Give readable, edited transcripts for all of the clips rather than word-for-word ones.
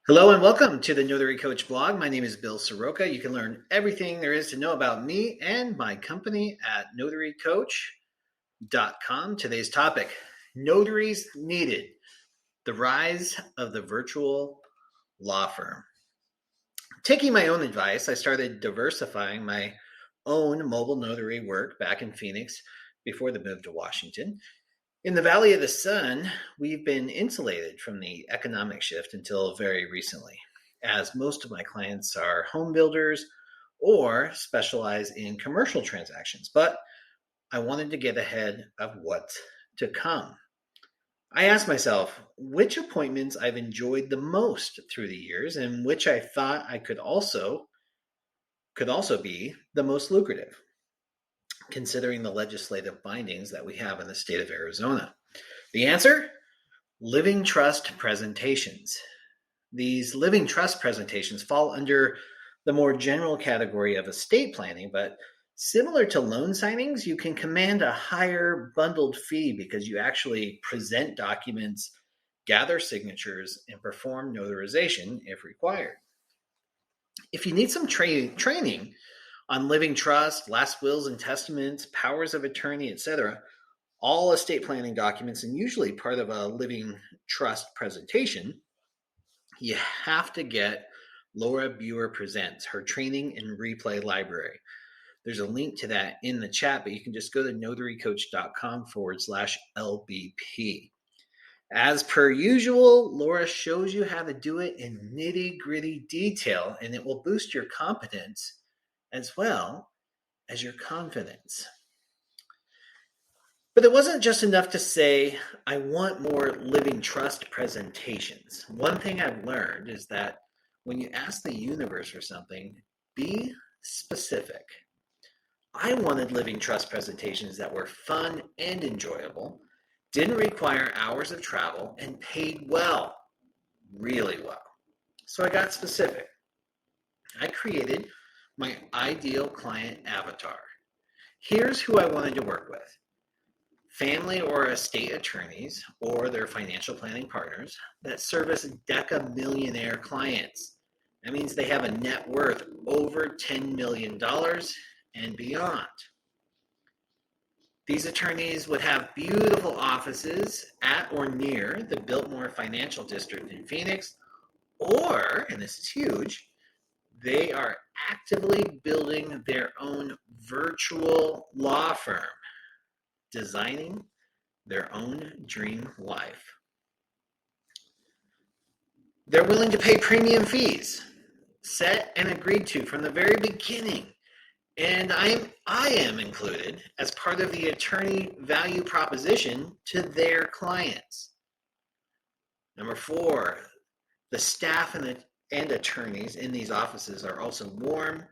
Hello and welcome to the Notary Coach blog. My name is Bill Soroka. You can learn everything there is to know about me and my company at notarycoach.com. Today's topic, Notaries Needed, the rise of the virtual law firm. Taking my own advice, I started diversifying my own mobile notary work back in Phoenix before the move to Washington. In the Valley of the Sun, we've been insulated from the economic shift until very recently, as most of my clients are home builders or specialize in commercial transactions. But I wanted to get ahead of what's to come. I asked myself which appointments I've enjoyed the most through the years and which I thought I could also be the most lucrative, considering the legislative bindings that we have in the state of Arizona. The answer? Living trust presentations. These living trust presentations fall under the more general category of estate planning, but similar to loan signings, you can command a higher bundled fee because you actually present documents, gather signatures, and perform notarization if required. If you need some training on living trust, last wills and testaments, powers of attorney, etc., all estate planning documents, and usually part of a living trust presentation, you have to get Laura Buer Presents, her training and replay library. There's a link to that in the chat, but you can just go to notarycoach.com/LBP. As per usual, Laura shows you how to do it in nitty-gritty detail, and it will boost your competence as well as your confidence. But it wasn't just enough to say, I want more living trust presentations. One thing I've learned is that when you ask the universe for something, be specific. I wanted living trust presentations that were fun and enjoyable, didn't require hours of travel, and paid well, really well. So I got specific. I created my ideal client avatar. Here's who I wanted to work with. Family or estate attorneys or their financial planning partners that service Deca millionaire clients. That means they have a net worth over $10 million and beyond. These attorneys would have beautiful offices at or near the Biltmore Financial District in Phoenix, or, and this is huge, they are actively building their own virtual law firm, designing their own dream life. They're willing to pay premium fees, set and agreed to from the very beginning. And I am included as part of the attorney value proposition to their clients. Number 4, the staff and attorneys in these offices are also warm,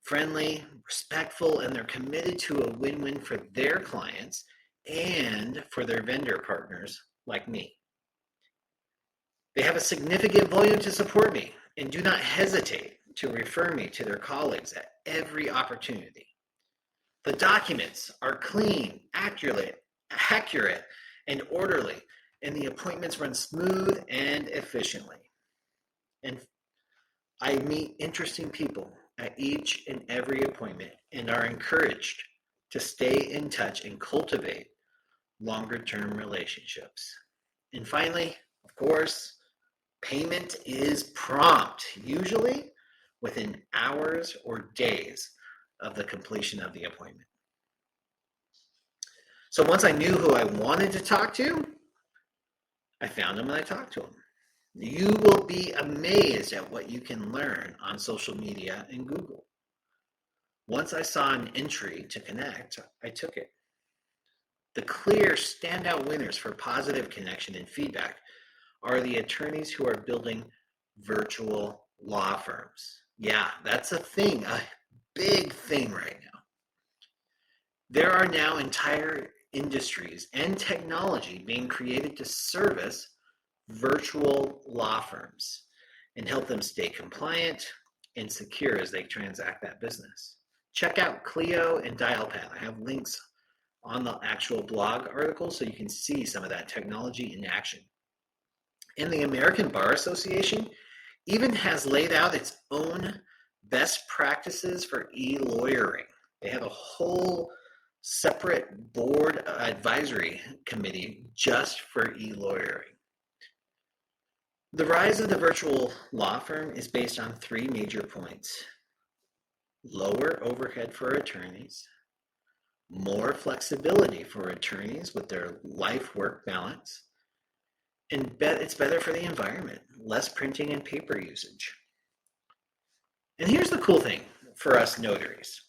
friendly, respectful, and they're committed to a win-win for their clients and for their vendor partners like me. They have a significant volume to support me and do not hesitate to refer me to their colleagues at every opportunity. The documents are clean, accurate, and orderly, and the appointments run smooth and efficiently. And I meet interesting people at each and every appointment and are encouraged to stay in touch and cultivate longer-term relationships. And finally, of course, payment is prompt, usually within hours or days of the completion of the appointment. So once I knew who I wanted to talk to, I found him and I talked to him. You will be amazed at what you can learn on social media and Google. Once I saw an entry to connect, I took it. The clear standout winners for positive connection and feedback are the attorneys who are building virtual law firms. Yeah, that's a thing, a big thing right now. There are now entire industries and technology being created to service virtual law firms and help them stay compliant and secure as they transact that business. Check out Clio and Dialpad. I have links on the actual blog article so you can see some of that technology in action. And the American Bar Association even has laid out its own best practices for e-lawyering. They have a whole separate board advisory committee just for e-lawyering. The rise of the virtual law firm is based on three major points: lower overhead for attorneys, more flexibility for attorneys with their life-work balance, and it's better for the environment, less printing and paper usage. And here's the cool thing for us notaries.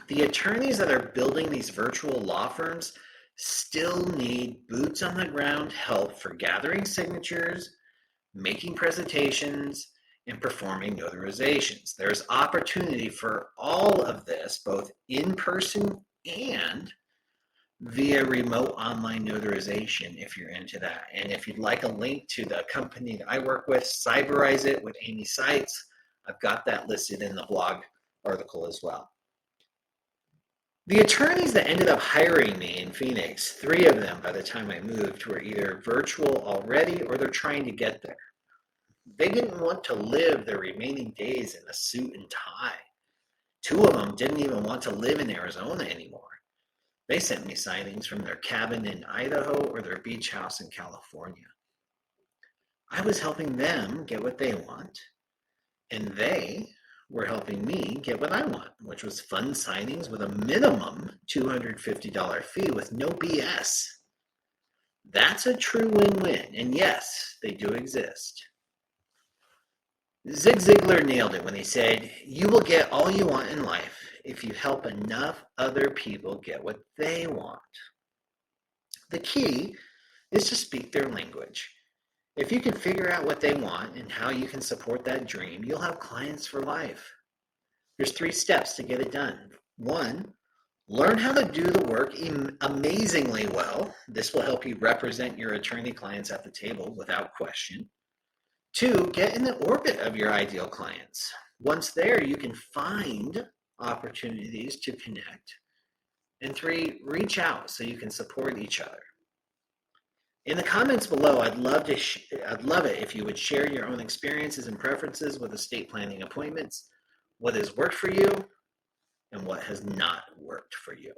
The attorneys that are building these virtual law firms still need boots on the ground help for gathering signatures, making presentations, and performing notarizations. There's opportunity for all of this, both in person and via remote online notarization if you're into that. And if you'd like a link to the company that I work with, Cyberize It with Amy Seitz, I've got that listed in the blog article as well. The attorneys that ended up hiring me in Phoenix, 3 of them by the time I moved, were either virtual already or they're trying to get there. They didn't want to live their remaining days in a suit and tie. 2 of them didn't even want to live in Arizona anymore. They sent me signings from their cabin in Idaho or their beach house in California. I was helping them get what they want, and they were helping me get what I want, which was fun signings with a minimum $250 fee with no BS. That's a true win-win, and yes, they do exist. Zig Ziglar nailed it when he said, "You will get all you want in life if you help enough other people get what they want." The key is to speak their language. If you can figure out what they want and how you can support that dream, you'll have clients for life. There's 3 steps to get it done. 1, learn how to do the work amazingly well. This will help you represent your attorney clients at the table without question. 2, get in the orbit of your ideal clients. Once there, you can find opportunities to connect. And 3, reach out so you can support each other. In the comments below, I'd love it if you would share your own experiences and preferences with estate planning appointments, what has worked for you and what has not worked for you.